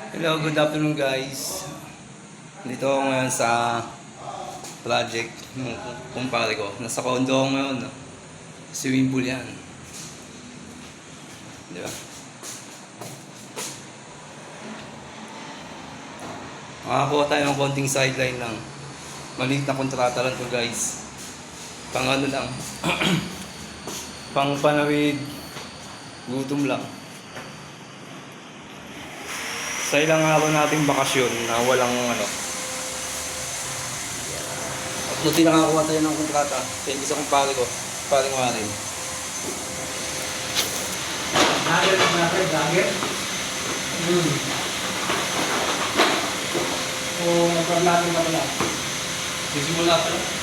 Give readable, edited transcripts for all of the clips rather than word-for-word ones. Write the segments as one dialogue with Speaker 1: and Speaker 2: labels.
Speaker 1: Hello, good afternoon guys. Dito ako ngayon sa project ng kumpare ko. Nasa condo ako ngayon. No? Swimming pool yan. Di ba? Makakuha tayo ng konting sideline lang. Maliit na kontrata lang to guys. Pang ano lang. Pang panawid. Gutom lang. Sa ilang araw nating bakasyon na walang ano. At buti nakakuha tayo ng kontrata. Thank you sa kumpare ko. Paring Warren.
Speaker 2: Lager na natin, lager. O nagpa-lager na pala.
Speaker 1: Sisimula pa lang.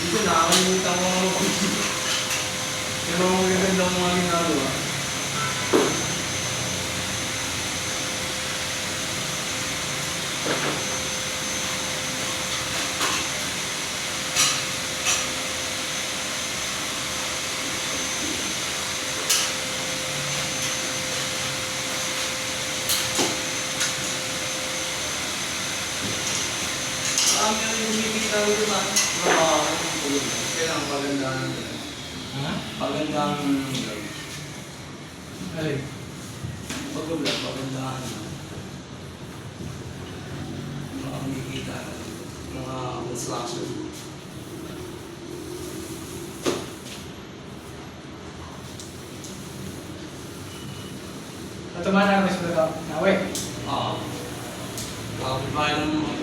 Speaker 1: Ito, nakakalimutan ko mga pag-ibig. Pero magaganda ang mga ginagawa. Marami na rin kumikita rin ba? Kaya ang pagandahan nila.
Speaker 2: Ha?
Speaker 1: Pagandahan nila.
Speaker 2: Alin?
Speaker 1: Pag-vlog, pagandahan nila. Mga kumikita na rin. Mga construction.
Speaker 2: Natumana kami sa ito. Nawe.
Speaker 1: Oo. Bahay ng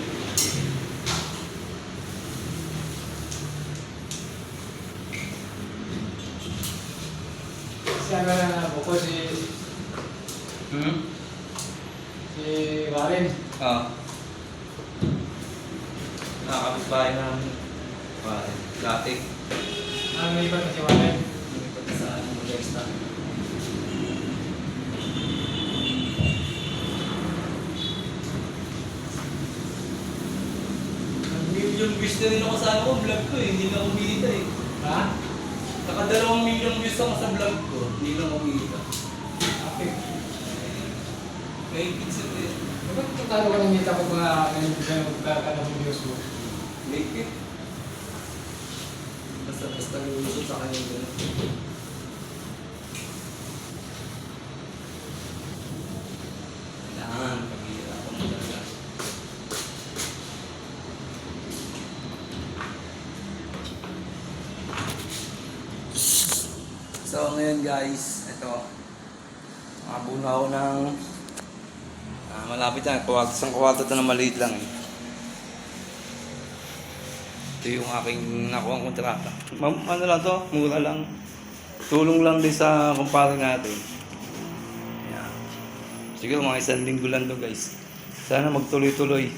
Speaker 2: Siya na buko si Warren.
Speaker 1: Oo. Nakakabit bahay namin. Bahay. Dati.
Speaker 2: Ano iba na si Warren?
Speaker 1: Lumipat sa ano, Modesta. Nag-million views na rin ako sa ano ko, vlog ko eh. Hindi na kumita eh.
Speaker 2: Ha?
Speaker 1: Naka-2 million views ako sa vlog ko. Hindi na kumita.
Speaker 2: Okay.
Speaker 1: May pizza eh.
Speaker 2: Bakit tutalo ka ng mita ko mga kanina magkakata ng videos mo?
Speaker 1: Make it. Basta lulusot sa kanya gano'n. Kailangan, pag-iira ako mo talaga. So ngayon guys, ito. Makabuna ako ng malapit na, isang kwarto ito na maliit lang eh. Ito yung aking nakuha kontrata. Ano lang to? Mura lang. Tulong lang din sa kumpare natin. Ayan. Siguro mga 1 linggo lang to guys. Sana magtuloy-tuloy.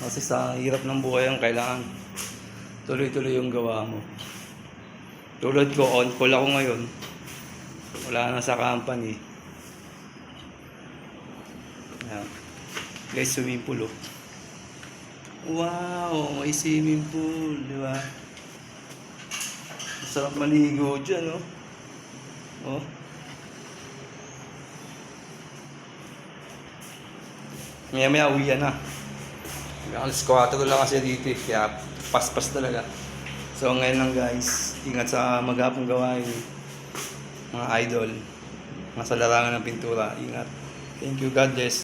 Speaker 1: Kasi sa hirap ng buhay ang kailangan tuloy-tuloy yung gawa mo. Tulad ko, on call ako ngayon. Wala na sa company. Ayan. Guys, swimming pool oh. Wow, may swimming pool, di ba? Masarap maligo dyan, oh. Oh. Maya-maya uwi na. Alas 4 lang kasi dito, eh. Kaya paspas talaga. So ngayon lang guys, ingat sa maghapong gawain. Mga idol, nasa larangan ng pintura, ingat. Thank you, God bless.